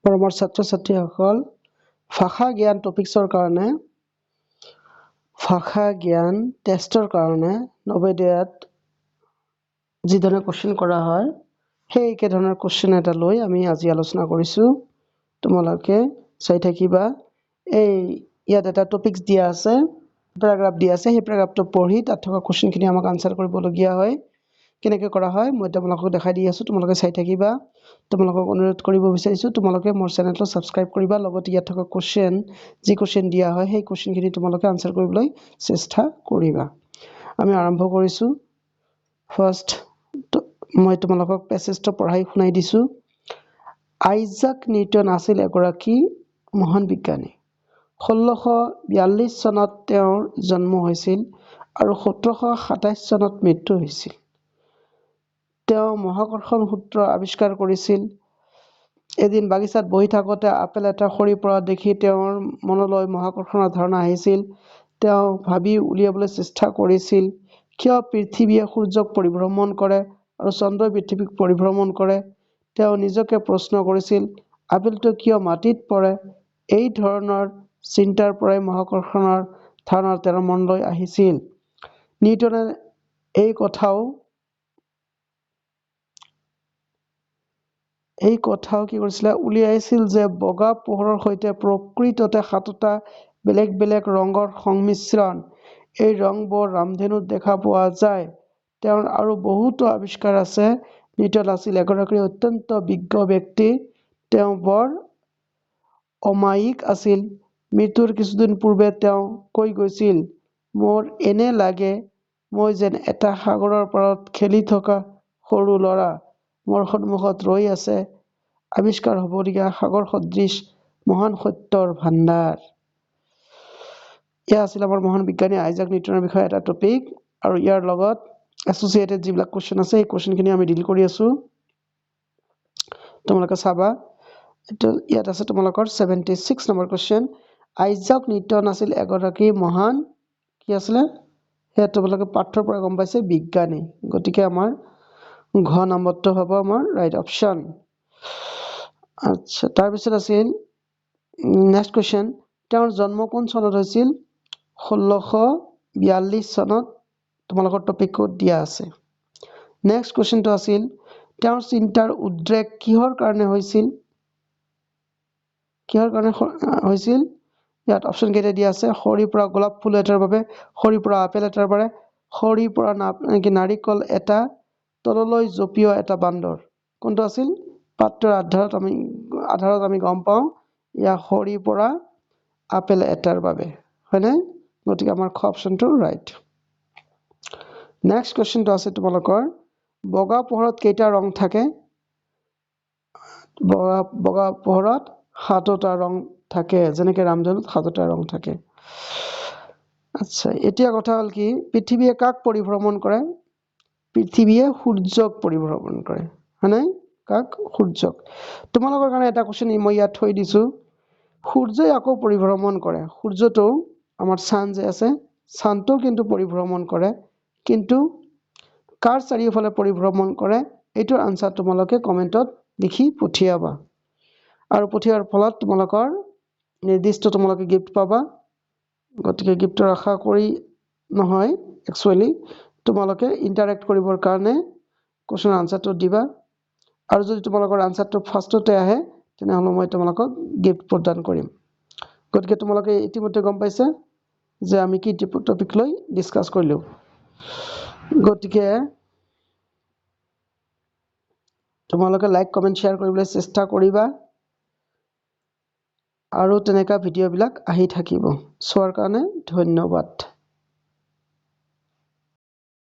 আৰু আমাৰ ছাত্ৰ ছাত্ৰীসকল ভাষা জ্ঞান টপিকছৰ কাৰণে ভাষা জ্ঞান টেষ্টৰ কাৰণে নৱোদয়ত যিধৰণে কোৱেশ্চন কৰা হয় সেই একেধৰণৰ কোৱেশ্চন এটা লৈ আমি আজি আলোচনা কৰিছোঁ। তোমালোকে চাই থাকিবা। এই ইয়াত এটা টপিকছ দিয়া আছে, পেৰাগ্ৰাফ দিয়া আছে, সেই পেৰাগ্ৰাফটো পঢ়ি তাত থকা কোৱেশ্চনখিনি আমাক আনসাৰ কৰিবলগীয়া হয়। কেনেকৈ কৰা হয় মই তোমালোকক দেখাই দি আছোঁ, তোমালোকে চাই থাকিবা। তোমালোকক অনুৰোধ কৰিব বিচাৰিছোঁ তোমালোকে মোৰ চেনেলটো ছাবস্ক্ৰাইব কৰিবা, লগতে ইয়াত থকা কোৱেশ্চন যি কোৱেশ্চন দিয়া হয় সেই কোৱেশ্চনখিনি তোমালোকে আনসাৰ কৰিবলৈ চেষ্টা কৰিবা। আমি আৰম্ভ কৰিছোঁ। ফাৰ্ষ্ট মই তোমালোকক পেছেজটো পঢ়াই শুনাই দিছোঁ। আইজাক নিউটন আছিল এগৰাকী মহান বিজ্ঞানী। 1642 চনত তেওঁৰ জন্ম হৈছিল আৰু 1727 চনত মৃত্যু হৈছিল। তেওঁ মহাকৰ্ষণ সূত্ৰ আৱিষ্কাৰ কৰিছিল। এদিন বাগিচাত বহি থাকোঁতে আপেল এটা সৰি পৰা দেখি তেওঁৰ মনলৈ মহাকৰ্ষণৰ ধাৰণা আহিছিল। তেওঁ ভাবি উলিয়াবলৈ চেষ্টা কৰিছিল কিয় পৃথিৱীয়ে সূৰ্যক পৰিভ্ৰমণ কৰে আৰু চন্দ্ৰই পৃথিৱীক পৰিভ্ৰমণ কৰে। তেওঁ নিজকে প্ৰশ্ন কৰিছিল আপেলটো কিয় মাটিত পৰে। এই ধৰণৰ চিন্তাৰ পৰাই মহাকৰ্ষণৰ ধাৰণা তেওঁৰ মনলৈ আহিছিল। নিউটনে এই কথাও কি কৰিছিলে উলিয়াইছিল যে বগা পোহৰৰ সৈতে প্ৰকৃততে 7টা বেলেগ বেলেগ ৰঙৰ সংমিশ্ৰণ। এই ৰংবোৰ ৰামধেনুত দেখা পোৱা যায়। তেওঁৰ আৰু বহুতো আৱিষ্কাৰ আছে। নিউটন আছিল এগৰাকী অত্যন্ত বিজ্ঞ ব্যক্তি। তেওঁ বৰ অমায়িক আছিল। মৃত্যুৰ কিছুদিন পূৰ্বে তেওঁ কৈ গৈছিল মোৰ এনে লাগে মই যেন এটা সাগৰৰ পাৰত খেলি থকা সৰু ল'ৰা। মোৰ সন্মুখত ৰৈ আছে আৱিষ্কাৰ হ'বলগীয়া সাগৰ সদৃশ মহান সত্যৰ ভাণ্ডাৰ। এয়া আছিল আমাৰ মহান বিজ্ঞানী আইজাক নিউটনৰ বিষয়ে এটা টপিক, আৰু ইয়াৰ লগত এছ'চিয়েটেড যিবিলাক কুৱেশ্যন আছে সেই কুৱেশ্যনখিনি আমি ডিল কৰি আছোঁ। তোমালোকে চাবা। ইয়াত আছে তোমালোকৰ 76 নম্বৰ কুৱেশ্যন। আইজাক নিউটন আছিল এগৰাকী মহান কি আছিলে সেয়া তোমালোকে পাঠৰ পৰা গম পাইছে বিজ্ঞানী। গতিকে আমাৰ ঘ নম্বৰটো হ'ব আমাৰ ৰাইট অপশ্যন। আচ্ছা, তাৰপিছত আছিল নেক্সট কুৱেশ্যন। তেওঁৰ জন্ম কোন চনত হৈছিল? 1642 চনত তোমালোকৰ টপিকত দিয়া আছে। নেক্সট কুৱেশ্যনটো আছিল তেওঁৰ চিন্তাৰ উদ্ৰেক কিহৰ কাৰণে হৈছিল? কিহৰ কাৰণে হৈছিল? ইয়াত অপশ্যন কেইটা দিয়া আছে। সৰিৰ পৰা গোলাপ ফুল এটাৰ বাবে, সৰিৰ পৰা আপেল এটাৰ বাবে, সৰিৰ পৰা নাৰিকল এটা, তললৈ জঁপিওৱা এটা বান্দৰ। কোনটো আছিল? পাঠটোৰ আধাৰত আমি গম পাওঁ ইয়াৰ সৰিৰ পৰা আপেল এটাৰ বাবে, হয়নে? গতিকে আমাৰ খ অপশ্যনটো ৰাইট। নেক্সট কুৱেশ্যনটো আছে তোমালোকৰ বগা পোহৰত কেইটা ৰং থাকে? বগা পোহৰত 7টা ৰং থাকে, যেনেকৈ ৰামধেনুত 7টা ৰং থাকে। আচ্ছা, এতিয়া কথা হ'ল কি পৃথিৱীয়ে কাক পৰিভ্ৰমণ কৰে? পৃথিৱীয়ে সূৰ্যক পৰিভ্ৰমণ কৰে, হয়নে? কাক? সূৰ্যক। তোমালোকৰ কাৰণে এটা কুৱেশ্যন মই ইয়াত থৈ দিছোঁ। সূৰ্যই আকৌ পৰিভ্ৰমণ কৰে। সূৰ্যটো আমাৰ চান যে আছে, চানটো কিন্তু পৰিভ্ৰমণ কৰে, কিন্তু কাৰ চাৰিওফালে পৰিভ্ৰমণ কৰে? এইটোৰ আনচাৰ তোমালোকে কমেণ্টত লিখি পঠিয়াবা, আৰু পঠিওৱাৰ ফলত তোমালোকৰ নিৰ্দিষ্ট তোমালোকে গিফ্ট পাবা। গতিকে গিফ্টৰ আশা কৰি নহয়, একচুৱেলি তোমালোকে ইণ্টাৰেক্ট কৰিবৰ কাৰণে কুৱেশ্যনৰ আনচাৰটো দিবা, আৰু যদি তোমালোকৰ আনচাৰটো ফাৰ্ষ্টতে আহে তেনেহ'লে মই তোমালোকক গিফ্ট প্ৰদান কৰিম। গতিকে তোমালোকে ইতিমধ্যে গম পাইছা যে আমি কি টপিক লৈ ডিছকাছ কৰিলোঁ। গতিকে তোমালোকে লাইক কমেণ্ট শ্বেয়াৰ কৰিবলৈ চেষ্টা কৰিবা, আৰু তেনেকুৱা ভিডিঅ'বিলাক আহি থাকিব। চোৱাৰ কাৰণে ধন্যবাদ।